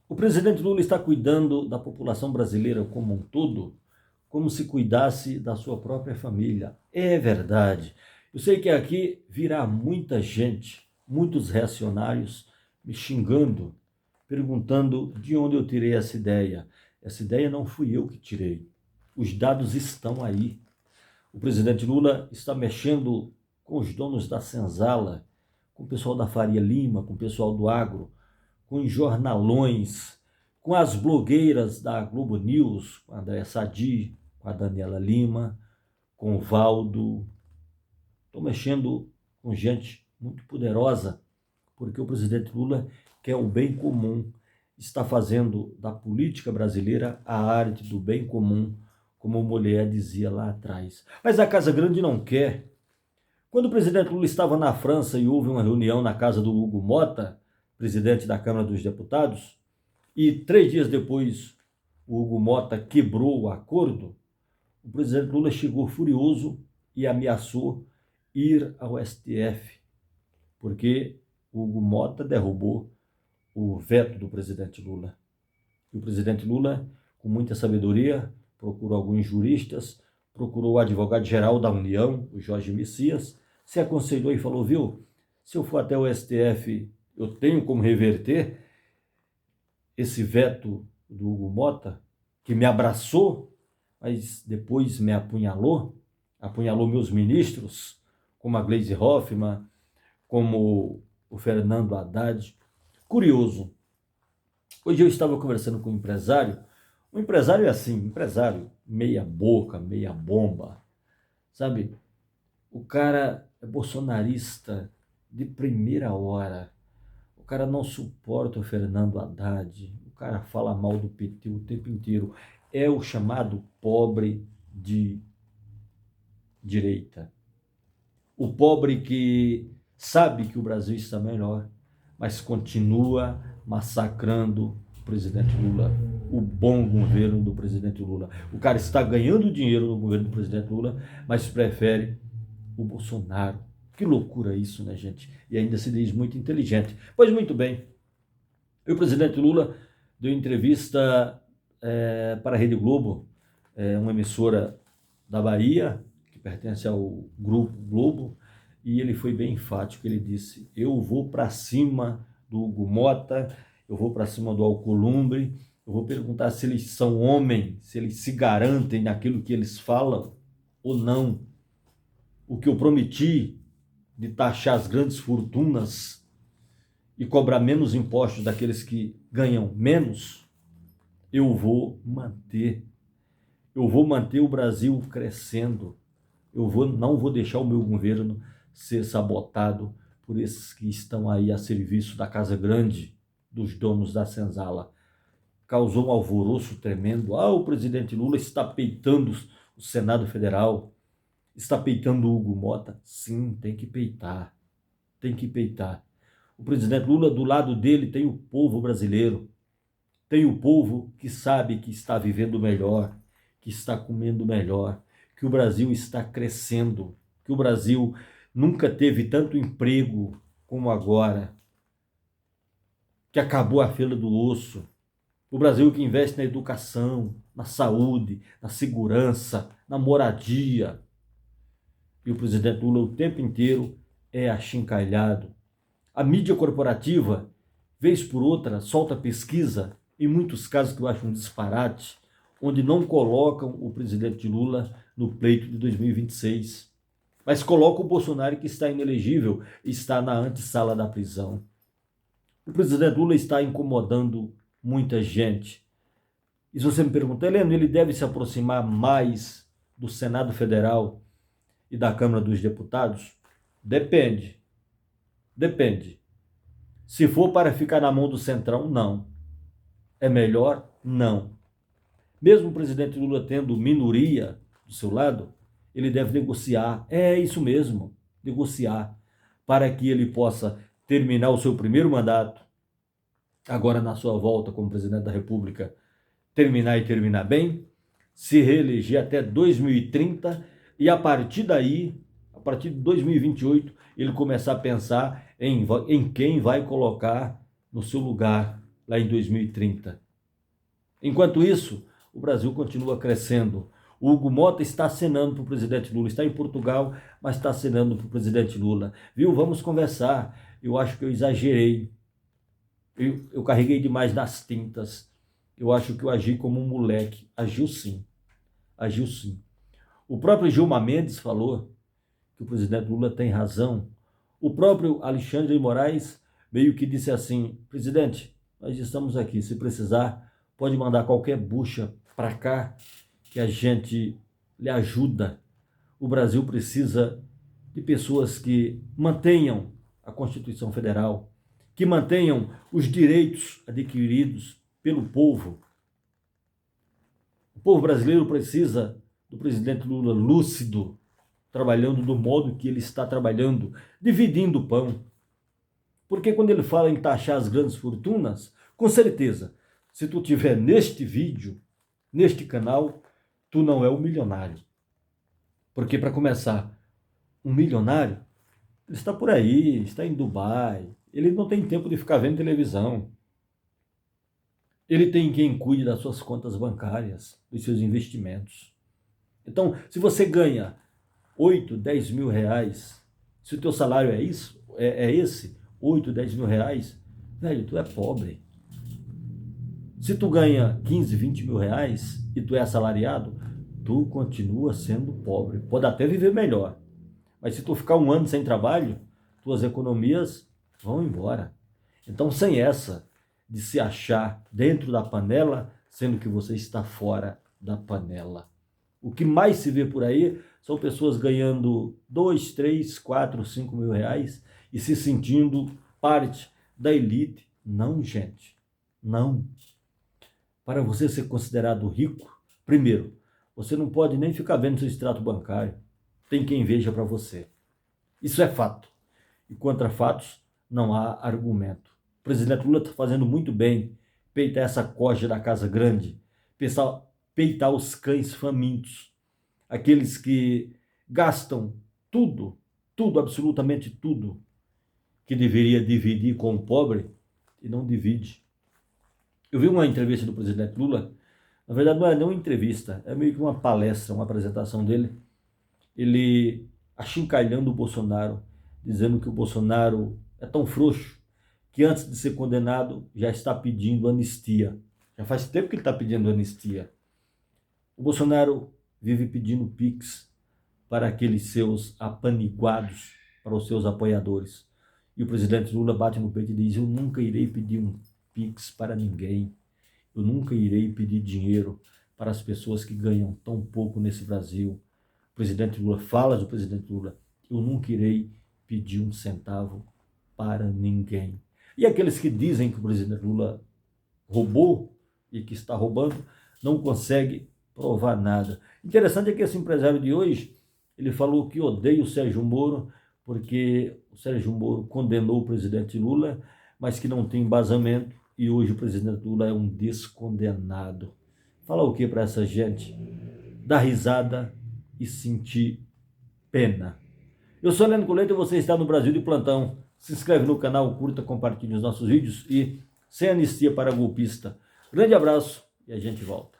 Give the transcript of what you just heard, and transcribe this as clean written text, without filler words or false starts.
O presidente Lula está cuidando da população brasileira como um todo, como se cuidasse da sua própria família. É verdade. Eu sei que aqui virá muita gente, muitos reacionários, me xingando, perguntando de onde eu tirei essa ideia. Essa ideia não fui eu que tirei. Os dados estão aí. O presidente Lula está mexendo com os donos da senzala, com o pessoal da Faria Lima, com o pessoal do agro, com os jornalões, com as blogueiras da Globo News, com a Andréa Sadi, com a Daniela Lima, com o Valdo. Estou mexendo com gente muito poderosa, porque o presidente Lula quer o bem comum, está fazendo da política brasileira a arte do bem comum, como Molière dizia lá atrás. Mas a Casa Grande não quer. Quando o presidente Lula estava na França e houve uma reunião na casa do Hugo Motta, presidente da Câmara dos Deputados, e 3 dias depois o Hugo Motta quebrou o acordo, o presidente Lula chegou furioso e ameaçou ir ao STF, porque o Hugo Motta derrubou o veto do presidente Lula. E o presidente Lula, com muita sabedoria, procurou alguns juristas, procurou o advogado-geral da União, o Jorge Messias, se aconselhou e falou, viu, se eu for até o STF, eu tenho como reverter esse veto do Hugo Motta, que me abraçou, mas depois me apunhalou meus ministros, como a Gleisi Hoffmann, como o Fernando Haddad. Curioso, hoje eu estava conversando com um empresário é assim, empresário meia boca, meia bomba, sabe? O cara é bolsonarista de primeira hora, o cara não suporta o Fernando Haddad, o cara fala mal do PT o tempo inteiro, é o chamado pobre de direita. O pobre que sabe que o Brasil está melhor, mas continua massacrando o presidente Lula, o bom governo do presidente Lula. O cara está ganhando dinheiro no governo do presidente Lula, mas prefere o Bolsonaro. Que loucura isso, né, gente? E ainda se diz muito inteligente. Pois muito bem, o presidente Lula deu entrevista para a Rede Globo, uma emissora da Bahia, que pertence ao Grupo Globo, e ele foi bem enfático, ele disse, eu vou para cima do Hugo Motta, eu vou para cima do Alcolumbre, eu vou perguntar se eles são homens, se eles se garantem naquilo que eles falam ou não. O que eu prometi de taxar as grandes fortunas e cobrar menos impostos daqueles que ganham menos, eu vou manter. Eu vou manter o Brasil crescendo. Não vou deixar o meu governo ser sabotado por esses que estão aí a serviço da Casa Grande, dos donos da senzala. Causou um alvoroço tremendo. O presidente Lula está peitando o Senado Federal, está peitando o Hugo Motta. Sim, tem que peitar. Tem que peitar. O presidente Lula, do lado dele, tem o povo brasileiro. Tem o povo que sabe que está vivendo melhor, que está comendo melhor, que o Brasil está crescendo, que o Brasil nunca teve tanto emprego como agora, que acabou a fila do osso. O Brasil que investe na educação, na saúde, na segurança, na moradia. E o presidente Lula o tempo inteiro é achincalhado. A mídia corporativa, vez por outra, solta pesquisa, em muitos casos que eu acho um disparate, onde não colocam o presidente Lula no pleito de 2026, mas colocam o Bolsonaro, que está inelegível, está na antessala da prisão. O presidente Lula está incomodando muita gente. E se você me pergunta, Heleno, ele deve se aproximar mais do Senado Federal e da Câmara dos Deputados? Depende. Depende. Se for para ficar na mão do Centrão, não. É melhor? Não. Mesmo o presidente Lula tendo minoria do seu lado, ele deve negociar. É isso mesmo, negociar, para que ele possa terminar o seu primeiro mandato, agora na sua volta como presidente da República, terminar bem, se reeleger até 2030 e a partir daí, a partir de 2028, ele começar a pensar em quem vai colocar no seu lugar lá em 2030. Enquanto isso, o Brasil continua crescendo. O Hugo Mota está acenando para o presidente Lula, está em Portugal, mas está acenando para o presidente Lula. Viu, vamos conversar. Eu acho que eu exagerei. Eu carreguei demais nas tintas. Eu acho que eu agi como um moleque. Agiu sim. Agiu sim. O próprio Gilmar Mendes falou que o presidente Lula tem razão. O próprio Alexandre de Moraes meio que disse assim: presidente, nós estamos aqui, se precisar, pode mandar qualquer bucha para cá, que a gente lhe ajuda. O Brasil precisa de pessoas que mantenham a Constituição Federal, que mantenham os direitos adquiridos pelo povo. O povo brasileiro precisa do presidente Lula lúcido, trabalhando do modo que ele está trabalhando, dividindo o pão. Porque quando ele fala em taxar as grandes fortunas, com certeza, se tu tiver neste vídeo, neste canal, tu não é um milionário. Porque, para começar, um milionário, ele está por aí, está em Dubai, ele não tem tempo de ficar vendo televisão. Ele tem quem cuide das suas contas bancárias, dos seus investimentos. Então, se você ganha 8, 10 mil reais, se o teu salário é isso, é esse, 8, 10 mil reais, velho, tu é pobre. Se tu ganha 15, 20 mil reais e tu é assalariado, tu continua sendo pobre. Pode até viver melhor. Mas se tu ficar um ano sem trabalho, tuas economias vão embora. Então, sem essa de se achar dentro da panela, sendo que você está fora da panela. O que mais se vê por aí são pessoas ganhando 2, 3, 4, 5 mil reais e se sentindo parte da elite. Não, gente, não. Para você ser considerado rico, primeiro, você não pode nem ficar vendo seu extrato bancário. Tem quem veja para você. Isso é fato. E contra fatos não há argumento. O presidente Lula está fazendo muito bem peitar essa coja da Casa Grande, peitar os cães famintos, aqueles que gastam tudo, absolutamente tudo, que deveria dividir com o pobre e não divide. Eu vi uma entrevista do presidente Lula, na verdade não é nem uma entrevista, é meio que uma palestra, uma apresentação dele, ele achincalhando o Bolsonaro, dizendo que o Bolsonaro é tão frouxo que antes de ser condenado já está pedindo anistia. Já faz tempo que ele está pedindo anistia. O Bolsonaro vive pedindo pix para aqueles seus apaniguados, para os seus apoiadores. E o presidente Lula bate no peito e diz: eu nunca irei pedir um pix para ninguém. Eu nunca irei pedir dinheiro para as pessoas que ganham tão pouco nesse Brasil. O presidente Lula fala do presidente Lula: eu nunca irei pedir um centavo para ninguém. E aqueles que dizem que o presidente Lula roubou e que está roubando, não consegue provar nada. Interessante é que esse empresário de hoje, ele falou que odeia o Sérgio Moro, porque o Sérgio Moro condenou o presidente Lula, mas que não tem embasamento, e hoje o presidente Lula é um descondenado. Fala o que para essa gente? Dar risada e sentir pena. Eu sou Heleno Colheita e você está no Brasil de Plantão. Se inscreve no canal, curta, compartilhe os nossos vídeos e sem anistia para golpista. Grande abraço e a gente volta.